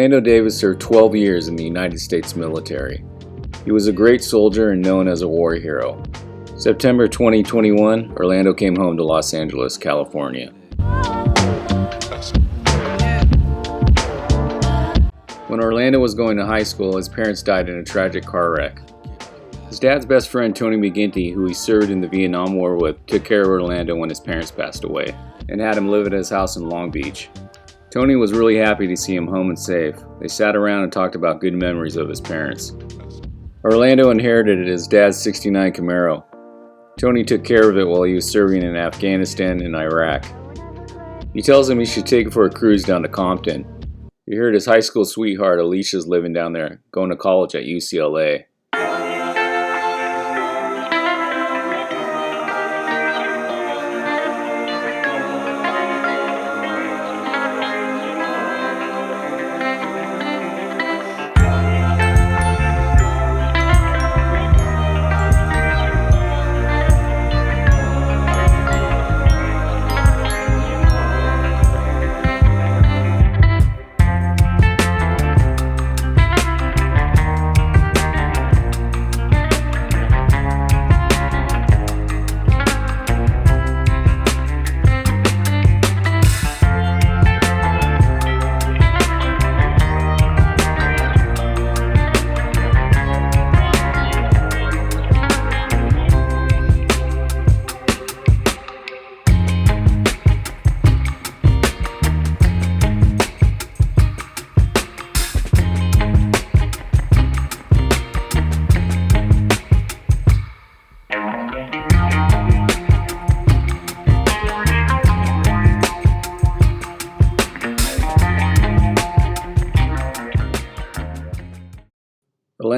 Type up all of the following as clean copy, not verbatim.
Orlando Davis served 12 years in the United States military. He was a great soldier and known as a war hero. September 2021, Orlando came home to Los Angeles, California. When Orlando was going to high school, his parents died in a tragic car wreck. His dad's best friend, Tony McGinty, who he served in the Vietnam War with, took care of Orlando when his parents passed away and had him live at his house in Long Beach. Tony was really happy to see him home and safe. They sat around and talked about good memories of his parents. Orlando inherited his dad's '69 Camaro. Tony took care of it while he was serving in Afghanistan and Iraq. He tells him he should take it for a cruise down to Compton. He heard his high school sweetheart Alicia's living down there, going to college at UCLA.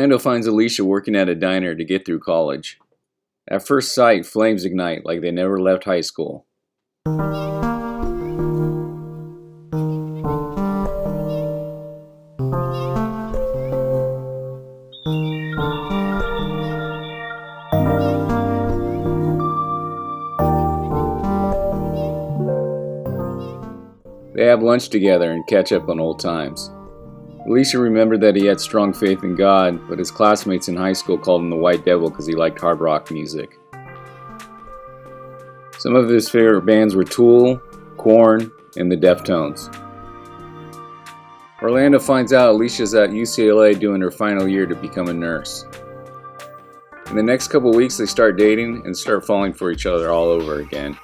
Orlando finds Alicia working at a diner to get through college. At first sight, flames ignite like they never left high school. They have lunch together and catch up on old times. Alicia remembered that he had strong faith in God, but his classmates in high school called him the White Devil because he liked hard rock music. Some of his favorite bands were Tool, Korn, and the Deftones. Orlando finds out Alicia's at UCLA doing her final year to become a nurse. In the next couple weeks, they start dating and start falling for each other all over again.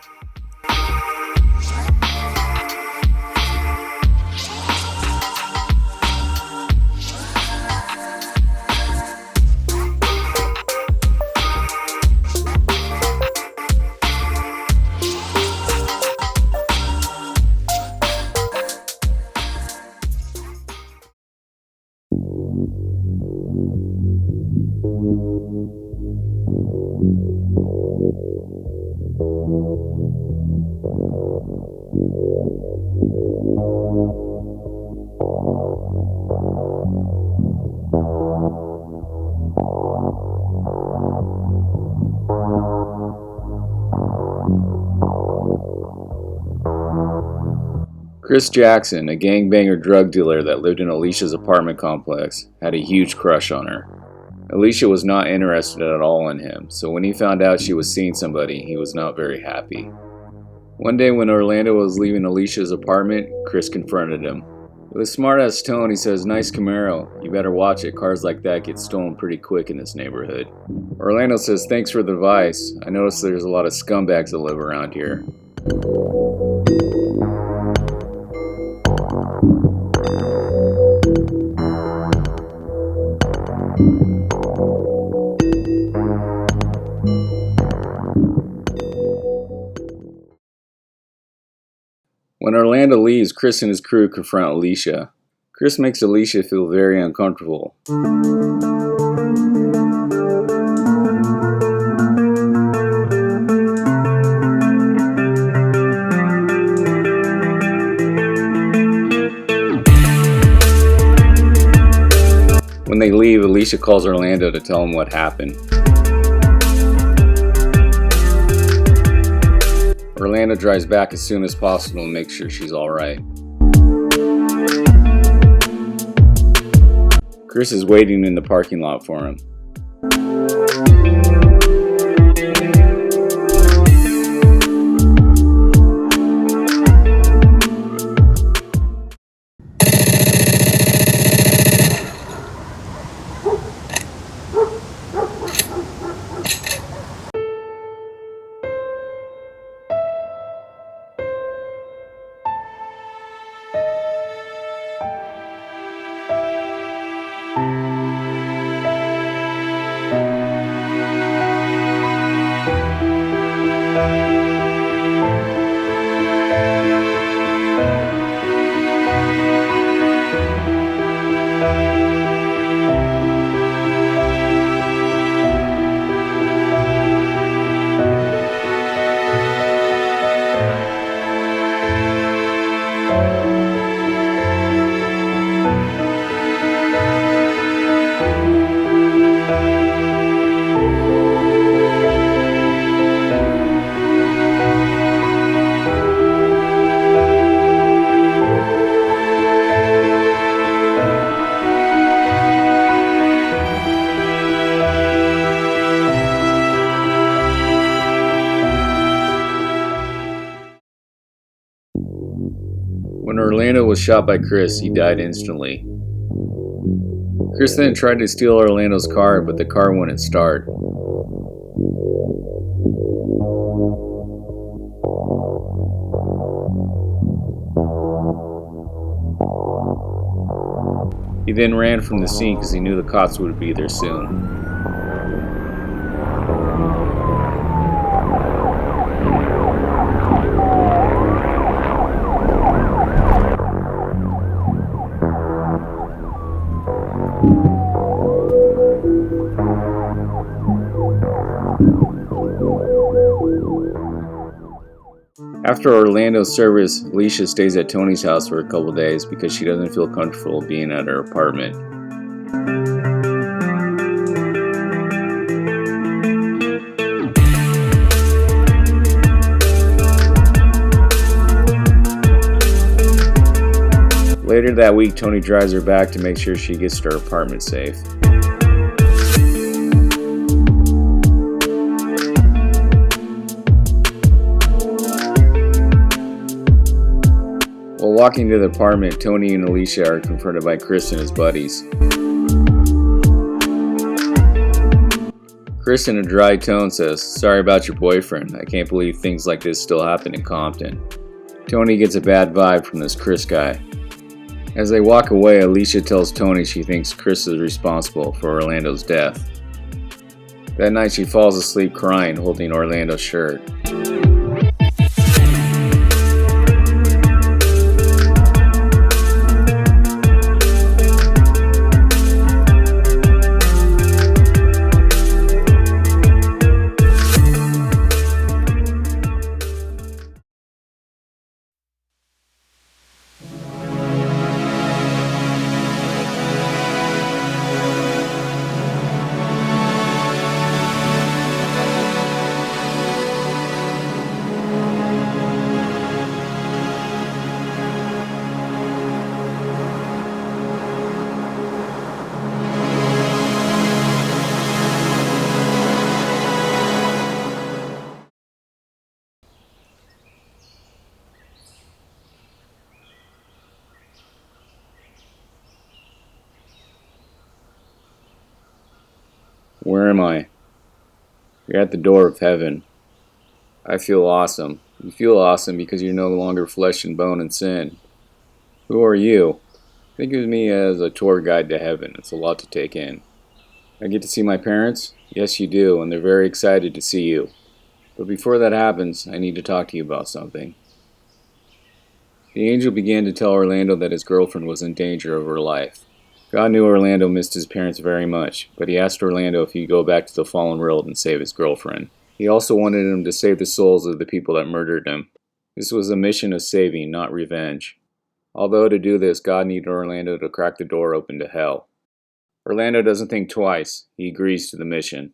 Chris Jackson, a gangbanger drug dealer that lived in Alicia's apartment complex, had a huge crush on her. Alicia was not interested at all in him, so when he found out she was seeing somebody, he was not very happy. One day when Orlando was leaving Alicia's apartment, Chris confronted him. With a smart-ass tone, he says, "Nice Camaro. You better watch it. Cars like that get stolen pretty quick in this neighborhood." Orlando says, "Thanks for the advice. I notice there's a lot of scumbags that live around here." When Orlando leaves, Chris and his crew confront Alicia. Chris makes Alicia feel very uncomfortable. When they leave, Alicia calls Orlando to tell him what happened. Orlando drives back as soon as possible to make sure she's alright. Chris is waiting in the parking lot for him. When Orlando was shot by Chris, he died instantly. Chris then tried to steal Orlando's car, but the car wouldn't start. He then ran from the scene because he knew the cops would be there soon. After Orlando's service, Alicia stays at Tony's house for a couple days because she doesn't feel comfortable being at her apartment. Later that week, Tony drives her back to make sure she gets to her apartment safe. While walking to the apartment, Tony and Alicia are confronted by Chris and his buddies. Chris, in a dry tone, says, "Sorry about your boyfriend. I can't believe things like this still happen in Compton." Tony gets a bad vibe from this Chris guy. As they walk away, Alicia tells Tony she thinks Chris is responsible for Orlando's death. That night she falls asleep crying, holding Orlando's shirt. Where am I? You're at the door of heaven. I feel awesome. You feel awesome because you're no longer flesh and bone and sin. Who are you? Think of me as a tour guide to heaven. It's a lot to take in. I get to see my parents? Yes, you do, and they're very excited to see you. But before that happens, I need to talk to you about something. The angel began to tell Orlando that his girlfriend was in danger of her life. God knew Orlando missed his parents very much, but he asked Orlando if he'd go back to the fallen world and save his girlfriend. He also wanted him to save the souls of the people that murdered him. This was a mission of saving, not revenge. Although to do this, God needed Orlando to crack the door open to hell. Orlando doesn't think twice. He agrees to the mission.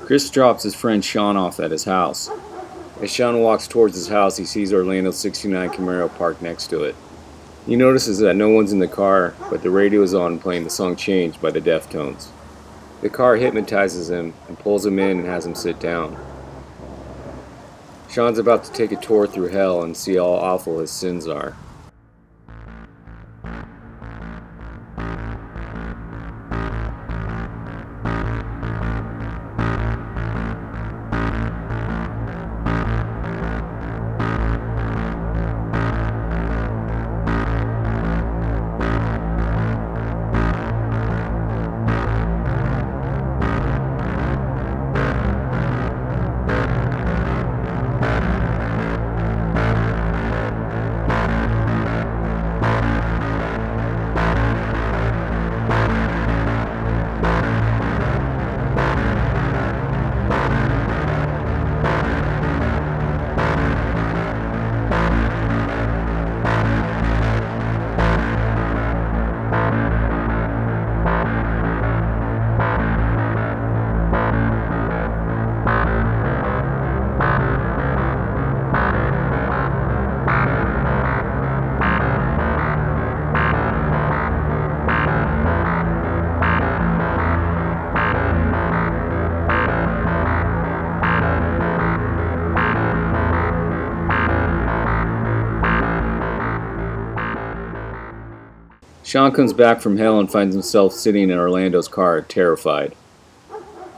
Chris drops his friend Sean off at his house. As Sean walks towards his house, he sees Orlando's '69 Camaro parked next to it. He notices that no one's in the car, but the radio is on playing the song Change by the Deftones. The car hypnotizes him and pulls him in and has him sit down. Sean's about to take a tour through hell and see how awful his sins are. Sean comes back from hell and finds himself sitting in Orlando's car, terrified.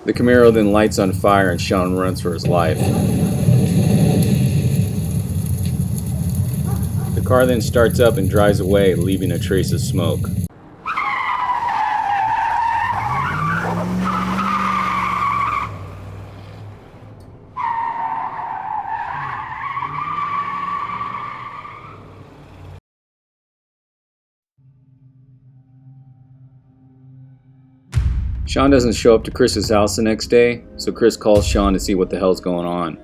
The Camaro then lights on fire and Sean runs for his life. The car then starts up and drives away, leaving a trace of smoke. Sean doesn't show up to Chris's house the next day, so Chris calls Sean to see what the hell's going on.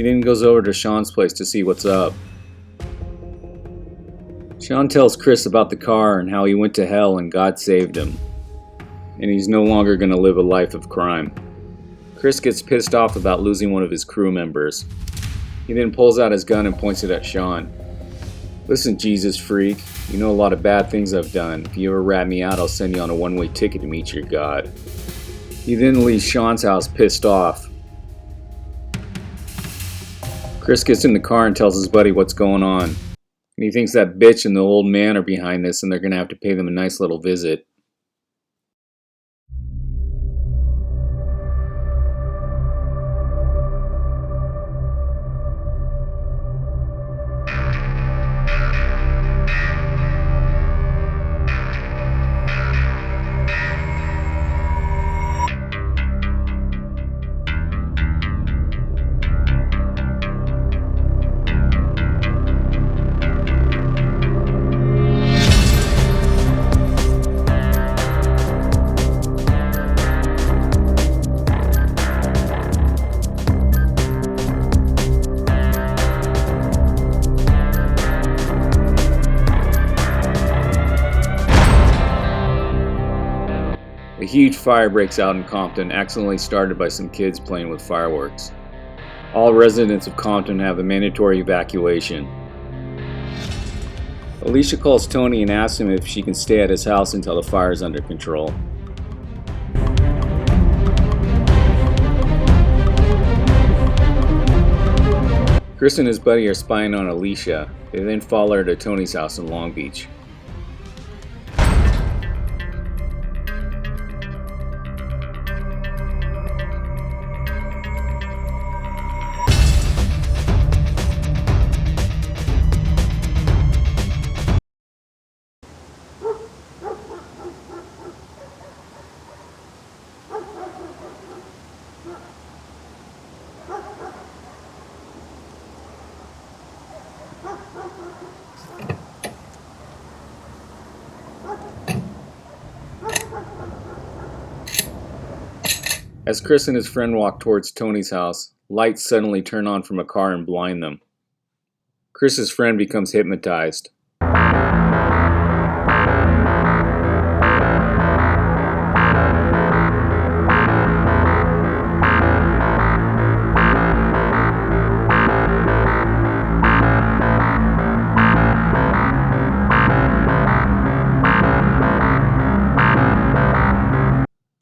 He then goes over to Sean's place to see what's up. Sean tells Chris about the car and how he went to hell and God saved him, and he's no longer going to live a life of crime. Chris gets pissed off about losing one of his crew members. He then pulls out his gun and points it at Sean. "Listen, Jesus freak, you know a lot of bad things I've done. If you ever rat me out, I'll send you on a one-way ticket to meet your God." He then leaves Sean's house pissed off. Chris gets in the car and tells his buddy what's going on. And he thinks that bitch and the old man are behind this and they're going to have to pay them a nice little visit. A huge fire breaks out in Compton, accidentally started by some kids playing with fireworks. All residents of Compton have a mandatory evacuation. Alicia calls Tony and asks him if she can stay at his house until the fire is under control. Chris and his buddy are spying on Alicia. They then follow her to Tony's house in Long Beach. As Chris and his friend walk towards Tony's house, lights suddenly turn on from a car and blind them. Chris's friend becomes hypnotized.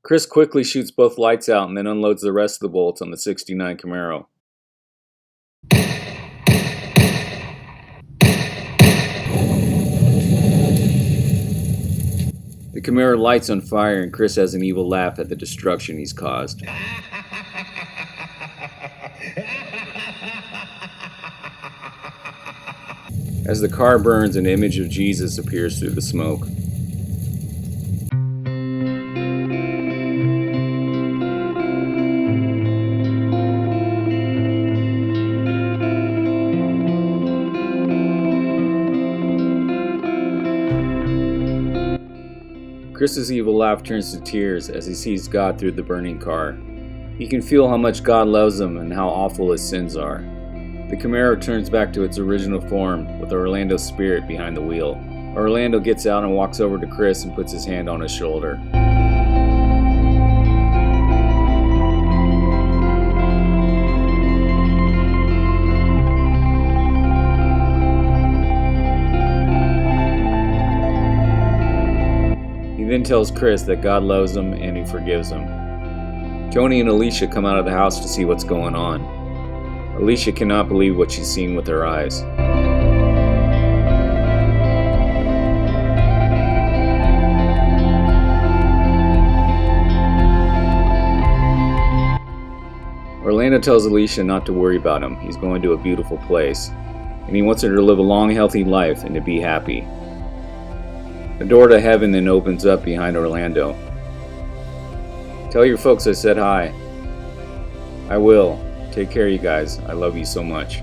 Chris quickly shoots both lights out and then unloads the rest of the bullets on the '69 Camaro. The Camaro lights on fire and Chris has an evil laugh at the destruction he's caused. As the car burns, an image of Jesus appears through the smoke. Chris's evil laugh turns to tears as he sees God through the burning car. He can feel how much God loves him and how awful his sins are. The Camaro turns back to its original form with Orlando's spirit behind the wheel. Orlando gets out and walks over to Chris and puts his hand on his shoulder. He then tells Chris that God loves him and he forgives him. Tony and Alicia come out of the house to see what's going on. Alicia cannot believe what she's seen with her eyes. Orlando tells Alicia not to worry about him. He's going to a beautiful place, and he wants her to live a long, healthy life and to be happy. The door to heaven then opens up behind Orlando. Tell your folks I said hi. I will. Take care, you guys. I love you so much.